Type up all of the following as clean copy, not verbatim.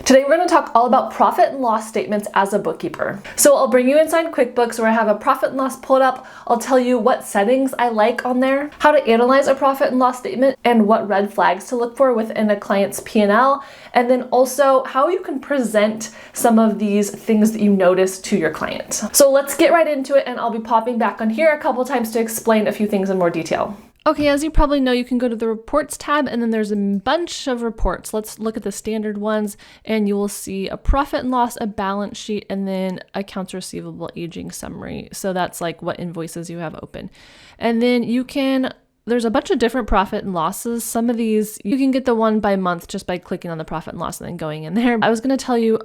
Today we're going to talk all about profit and loss statements as a bookkeeper. So I'll bring you inside QuickBooks where I have a profit and loss pulled up. I'll tell you what settings I like on there, how to analyze a profit and loss statement, and what red flags to look for within a client's P&L, and then also how you can present some of these things that you notice to your client. So let's get right into it, and I'll be popping back on here a couple times to explain a few things in more detail. Okay, as you probably know, you can go to the reports tab and then there's a bunch of reports. Let's look at the standard ones and you will see a profit and loss, a balance sheet, and then accounts receivable aging summary. So that's like what invoices you have open. And then there's a bunch of different profit and losses. Some of these, you can get the one by month just by clicking on the profit and loss and then going in there. I was going to tell you,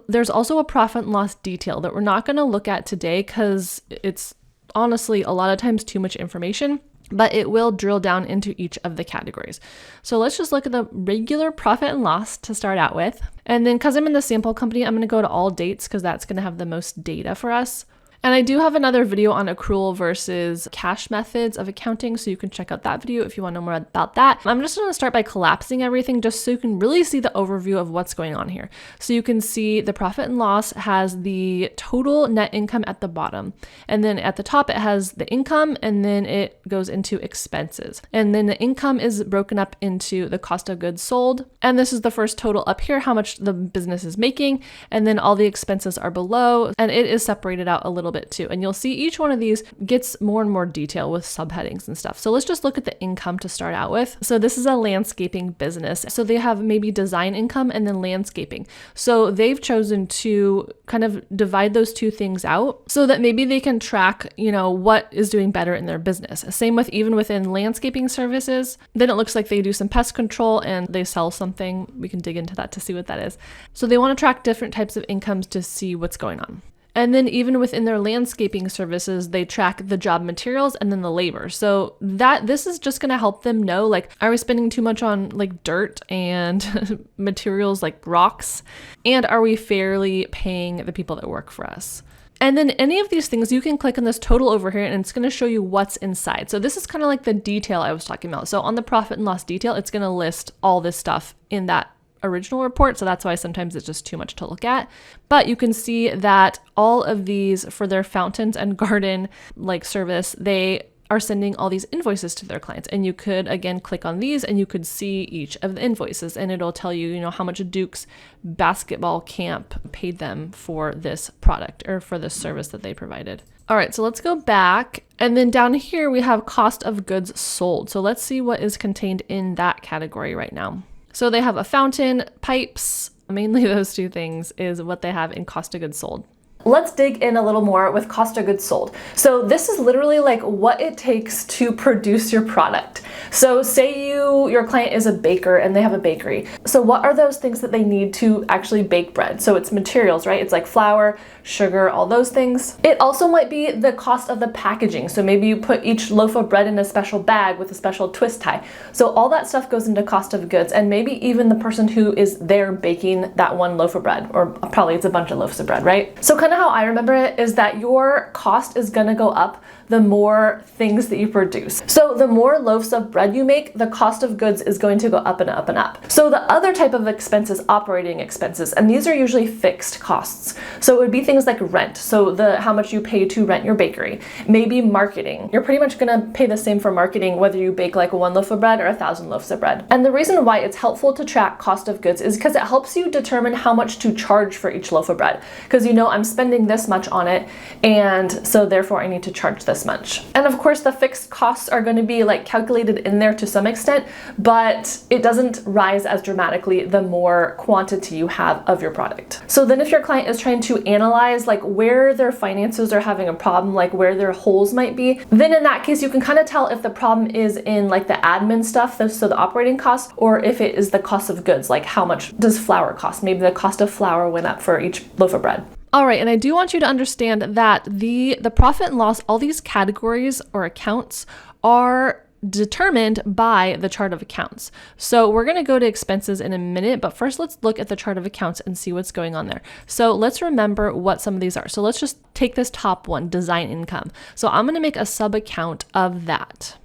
there's also a profit and loss detail that we're not going to look at today because it's honestly a lot of times too much information, but it will drill down into each of the categories. So let's just look at the regular profit and loss to start out with. And then because I'm in the sample company, I'm going to go to all dates because that's going to have the most data for us. And I do have another video on accrual versus cash methods of accounting, so you can check out that video if you want to know more about that. I'm just going to start by collapsing everything just so you can really see the overview of what's going on here. So you can see the profit and loss has the total net income at the bottom. And then at the top, it has the income, and then it goes into expenses. And then the income is broken up into the cost of goods sold. And this is the first total up here, how much the business is making. And then all the expenses are below, and it is separated out a little bit too. And you'll see each one of these gets more and more detail with subheadings and stuff. So let's just look at the income to start out with. So this is a landscaping business. So they have maybe design income and then landscaping. So they've chosen to kind of divide those two things out so that maybe they can track, what is doing better in their business. Same with even within landscaping services. Then it looks like they do some pest control and they sell something. We can dig into that to see what that is. So they want to track different types of incomes to see what's going on. And then even within their landscaping services, they track the job materials and then the labor. So this is just going to help them know, like, are we spending too much on like dirt and materials like rocks? And are we fairly paying the people that work for us? And then any of these things, you can click on this total over here and it's going to show you what's inside. So this is kind of like the detail I was talking about. So on the profit and loss detail, it's going to list all this stuff in that original report. So that's why sometimes it's just too much to look at. But you can see that all of these for their fountains and garden like service, they are sending all these invoices to their clients. And you could, again, click on these and you could see each of the invoices and it'll tell you, how much Duke's basketball camp paid them for this product or for this service that they provided. All right, so let's go back. And then down here, we have cost of goods sold. So let's see what is contained in that category right now. So they have a fountain, pipes, mainly those two things is what they have in cost of goods sold. Let's dig in a little more with cost of goods sold. So this is literally like what it takes to produce your product. So say your client is a baker and they have a bakery. So what are those things that they need to actually bake bread? So it's materials, right? It's like flour, sugar, all those things. It also might be the cost of the packaging. So maybe you put each loaf of bread in a special bag with a special twist tie. So all that stuff goes into cost of goods, and maybe even the person who is there baking that one loaf of bread, or probably it's a bunch of loaves of bread, right? So kind of how I remember it is that your cost is going to go up the more things that you produce. So the more loaves of bread you make, the cost of goods is going to go up and up and up. So the other type of expense is operating expenses, and these are usually fixed costs. So it would be things like rent. So how much you pay to rent your bakery. Maybe marketing. You're pretty much going to pay the same for marketing whether you bake like one loaf of bread or 1,000 loaves of bread. And the reason why it's helpful to track cost of goods is because it helps you determine how much to charge for each loaf of bread. Because I'm spending this much on it, and so therefore I need to charge this much. And of course the fixed costs are going to be like calculated in there to some extent, but it doesn't rise as dramatically the more quantity you have of your product. So then if your client is trying to analyze like where their finances are having a problem, like where their holes might be, then in that case you can kind of tell if the problem is in like the admin stuff, so the operating costs, or if it is the cost of goods, like how much does flour cost? Maybe the cost of flour went up for each loaf of bread. All right, and I do want you to understand that the profit and loss, all these categories or accounts are determined by the chart of accounts. So we're going to go to expenses in a minute, but first let's look at the chart of accounts and see what's going on there. So let's remember what some of these are. So let's just take this top one, design income. So I'm going to make a sub account of that.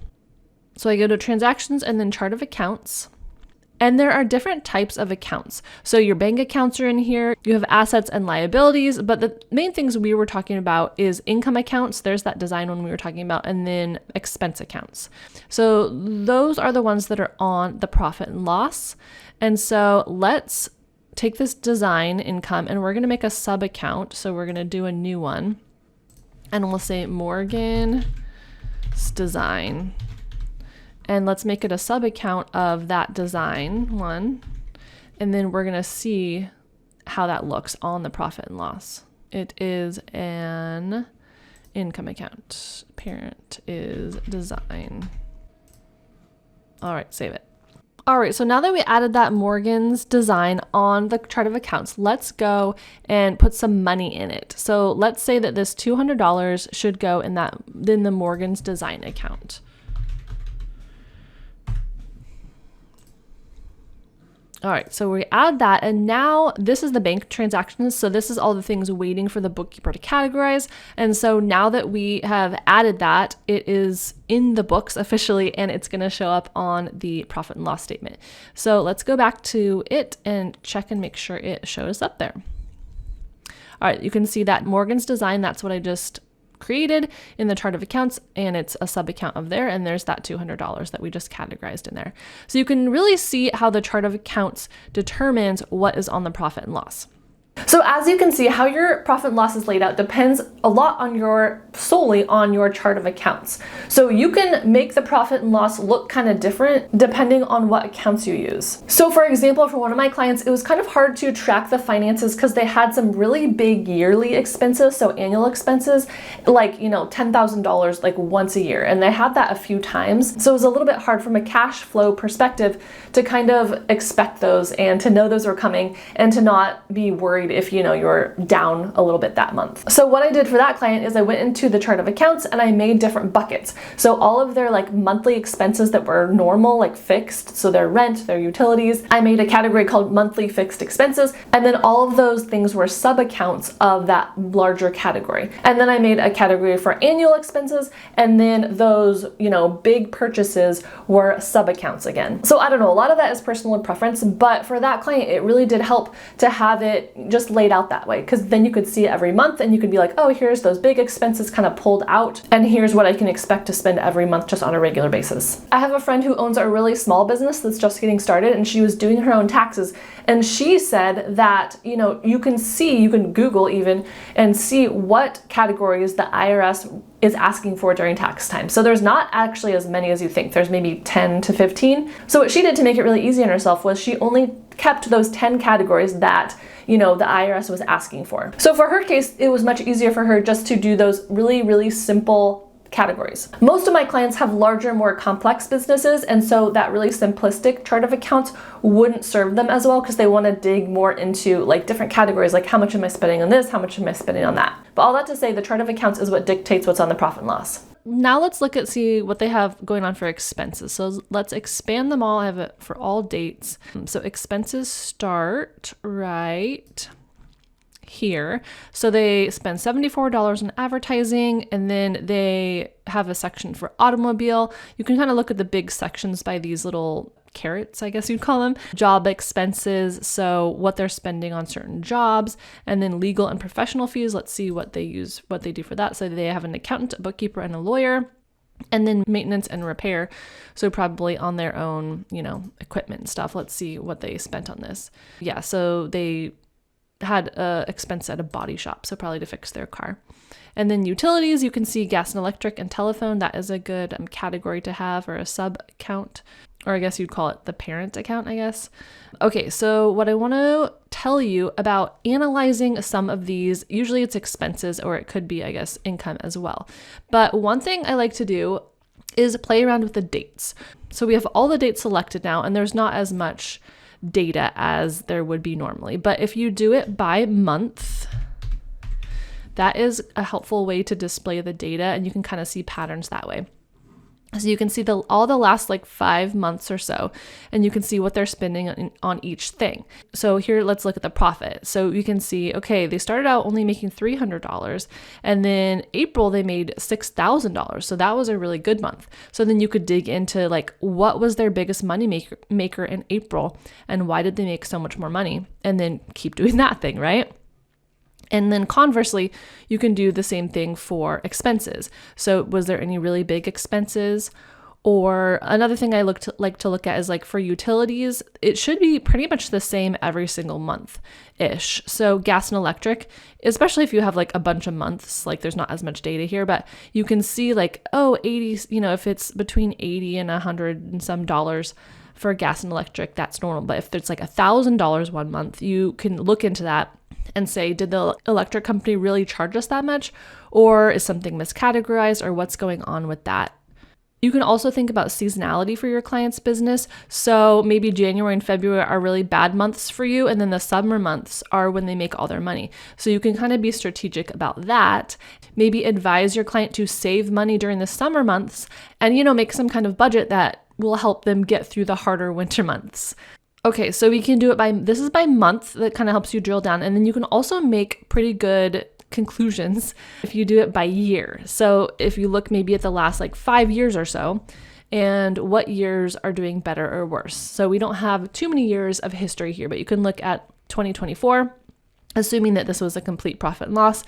So I go to transactions and then chart of accounts. And there are different types of accounts. So your bank accounts are in here, you have assets and liabilities, but the main things we were talking about is income accounts. There's that design one we were talking about, and then expense accounts. So those are the ones that are on the profit and loss. And so let's take this design income and we're going to make a sub account. So we're going to do a new one and we'll say Morgan's design. And let's make it a sub account of that design one. And then we're going to see how that looks on the profit and loss. It is an income account. Parent is design. All right, save it. All right, so now that we added that Morgan's design on the chart of accounts, let's go and put some money in it. So let's say that this $200 should go in the Morgan's design account. All right, so we add that, and now this is the bank transactions. So this is all the things waiting for the bookkeeper to categorize. And so now that we have added that, it is in the books officially, and it's gonna show up on the profit and loss statement. So let's go back to it and check and make sure it shows up there. All right, you can see that Morgan's design, that's what I just created in the chart of accounts, and it's a sub account of there, and there's that $200 that we just categorized in there. So you can really see how the chart of accounts determines what is on the profit and loss. So as you can see, how your profit and loss is laid out depends a lot on solely on your chart of accounts. So you can make the profit and loss look kind of different depending on what accounts you use. So for example, for one of my clients, it was kind of hard to track the finances because they had some really big yearly expenses, so annual expenses, like, $10,000 like once a year. And they had that a few times. So it was a little bit hard from a cash flow perspective to kind of expect those and to know those were coming and to not be worried if you're down a little bit that month. So what I did for that client is I went into the chart of accounts and I made different buckets. So all of their like monthly expenses that were normal, like fixed, so their rent, their utilities, I made a category called monthly fixed expenses, and then all of those things were sub accounts of that larger category. And then I made a category for annual expenses, and then those big purchases were sub accounts again. So I don't know, a lot of that is personal preference, but for that client it really did help to have it just laid out that way, because then you could see it every month and you could be like, oh, here's those big expenses kind of pulled out, and here's what I can expect to spend every month just on a regular basis. I have a friend who owns a really small business that's just getting started, and she was doing her own taxes, and she said that you can Google even and see what categories the IRS is asking for during tax time. So there's not actually as many as you think. There's maybe 10 to 15. So what she did to make it really easy on herself was she only kept those 10 categories that the IRS was asking for. So for her case, it was much easier for her just to do those really, really simple categories. Most of my clients have larger, more complex businesses, and so that really simplistic chart of accounts wouldn't serve them as well because they want to dig more into like different categories, like how much am I spending on this, how much am I spending on that. But all that to say, the chart of accounts is what dictates what's on the profit and loss. Now let's see what they have going on for expenses. So let's expand them all. I have it for all dates. So expenses start right here. So they spend $74 on advertising, and then they have a section for automobile. You can kind of look at the big sections by these little carrots, I guess you'd call them. Job expenses, so what they're spending on certain jobs, and then legal and professional fees. Let's see what they do for that. So they have an accountant, a bookkeeper, and a lawyer. And then maintenance and repair, so probably on their own, equipment and stuff. Let's see what they spent on this. Yeah, so they had expense at a body shop, so probably to fix their car. And then utilities, you can see gas and electric and telephone. That is a good category to have, or a sub account, or I guess you'd call it the parent account, I guess. Okay, so what I want to tell you about analyzing some of these, usually it's expenses, or it could be, I guess, income as well. But one thing I like to do is play around with the dates. So we have all the dates selected now, and there's not as much data as there would be normally. But if you do it by month, that is a helpful way to display the data, and you can kind of see patterns that way. So you can see all the last like 5 months or so, and you can see what they're spending on each thing. So here, let's look at the profit. So you can see, okay, they started out only making $300, and then April they made $6,000. So that was a really good month. So then you could dig into like, what was their biggest money maker in April, and why did they make so much more money? And then keep doing that thing, right? And then conversely, you can do the same thing for expenses. So was there any really big expenses? Or another thing I like to look at is like for utilities, it should be pretty much the same every single month-ish. So gas and electric, especially if you have like a bunch of months, like there's not as much data here, but you can see like, 80, if it's between 80 and 100 and some dollars for gas and electric, that's normal. But if it's like $1,000 one month, you can look into that and say, did the electric company really charge us that much? Or is something miscategorized, or what's going on with that? You can also think about seasonality for your client's business. So maybe January and February are really bad months for you, and then the summer months are when they make all their money. So you can kind of be strategic about that. Maybe advise your client to save money during the summer months and, make some kind of budget that will help them get through the harder winter months. Okay, so we can do it this is by month. That kind of helps you drill down. And then you can also make pretty good conclusions if you do it by year. So if you look maybe at the last like 5 years or so, and what years are doing better or worse. So we don't have too many years of history here, but you can look at 2024, assuming that this was a complete profit and loss.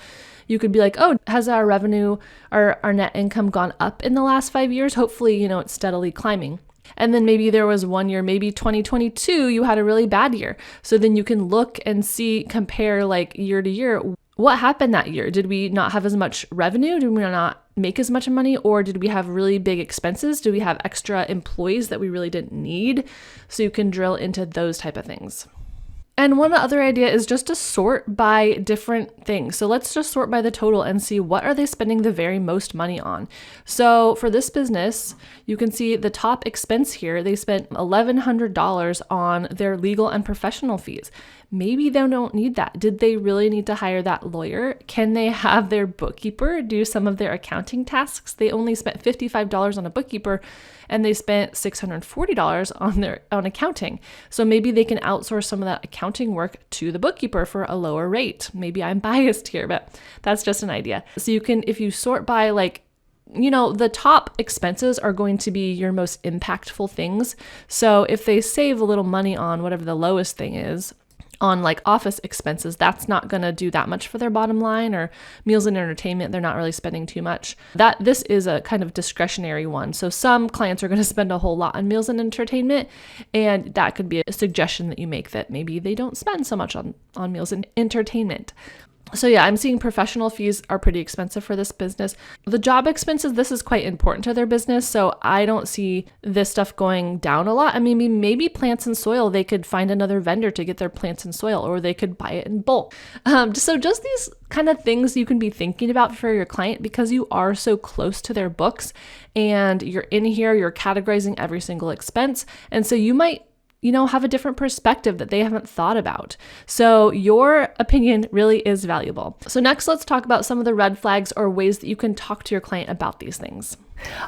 You could be like, oh, has our revenue, our net income gone up in the last 5 years? Hopefully, it's steadily climbing. And then maybe there was one year, maybe 2022, you had a really bad year. So then you can look and compare like year to year. What happened that year? Did we not have as much revenue? Did we not make as much money? Or did we have really big expenses? Do we have extra employees that we really didn't need? So you can drill into those type of things. And one other idea is just to sort by different things. So let's just sort by the total and see what are they spending the very most money on. So for this business, you can see the top expense here. They spent $1,100 on their legal and professional fees. Maybe they don't need that. Did they really need to hire that lawyer? Can they have their bookkeeper do some of their accounting tasks? They only spent $55 on a bookkeeper, and they spent $640 on accounting. So maybe they can outsource some of that accounting work to the bookkeeper for a lower rate. Maybe I'm biased here, but that's just an idea. So you can, if you sort by the top expenses are going to be your most impactful things. So if they save a little money on whatever the lowest thing is, on like office expenses, that's not going to do that much for their bottom line, or meals and entertainment, they're not really spending too much. This is a kind of discretionary one. So some clients are going to spend a whole lot on meals and entertainment, and that could be a suggestion that you make, that maybe they don't spend so much on meals and entertainment. So yeah, I'm seeing professional fees are pretty expensive for this business. The job expenses, this is quite important to their business, so I don't see this stuff going down a lot. I mean, maybe plants and soil, they could find another vendor to get their plants and soil, or they could buy it in bulk. So just these kind of things you can be thinking about for your client, because you are so close to their books and you're in here, you're categorizing every single expense. And so you might have a different perspective that they haven't thought about. So your opinion really is valuable. So next, let's talk about some of the red flags or ways that you can talk to your client about these things.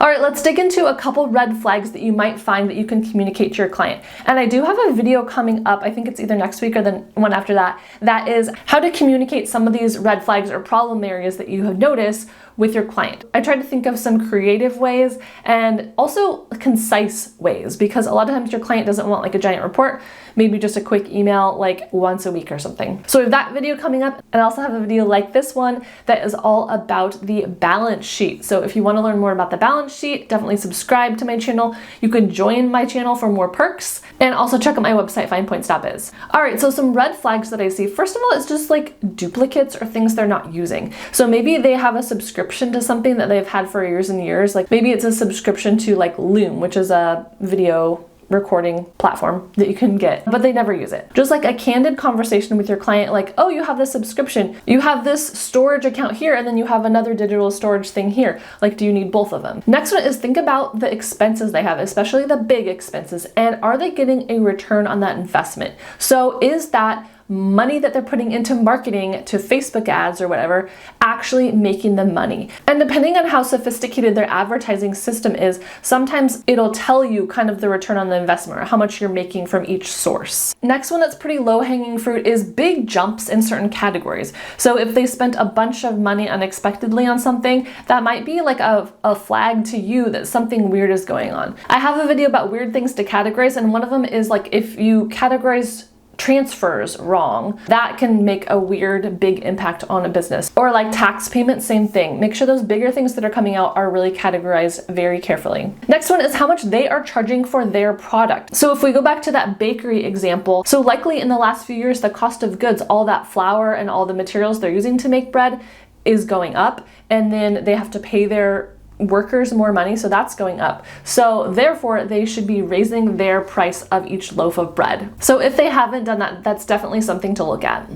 All right, let's dig into a couple red flags that you might find that you can communicate to your client. And I do have a video coming up, I think it's either next week or the one after that, that is how to communicate some of these red flags or problem areas that you have noticed with your client. I tried to think of some creative ways and also concise ways, because a lot of times your client doesn't want like a giant report, maybe just a quick email like once a week or something. So we have that video coming up, and I also have a video like this one that is all about the balance sheet. So if you want to learn more about the balance sheet, definitely subscribe to my channel. You can join my channel for more perks, and also check out my website, FinePoints.biz. All right, so some red flags that I see. First of all, it's just like duplicates or things they're not using. So maybe they have a subscription to something that they've had for years and years. Like maybe it's a subscription to like Loom, which is a video recording platform that you can get, but they never use it. Just like a candid conversation with your client, like, oh, you have this subscription, you have this storage account here, and then you have another digital storage thing here. Like, do you need both of them? Next one is think about the expenses they have, especially the big expenses, and are they getting a return on that investment? So is that money that they're putting into marketing, to Facebook ads or whatever, actually making them money. And depending on how sophisticated their advertising system is, sometimes it'll tell you kind of the return on the investment or how much you're making from each source. Next one that's pretty low-hanging fruit is big jumps in certain categories. So if they spent a bunch of money unexpectedly on something, that might be like a flag to you that something weird is going on. I have a video about weird things to categorize, and one of them is like if you categorize transfers wrong, that can make a weird big impact on a business. Or like tax payments, same thing. Make sure those bigger things that are coming out are really categorized very carefully. Next one is how much they are charging for their product. So if we go back to that bakery example, so likely in the last few years, the cost of goods, all that flour and all the materials they're using to make bread is going up, and then they have to pay their workers more money, so that's going up. So therefore, they should be raising their price of each loaf of bread. So if they haven't done that, that's definitely something to look at.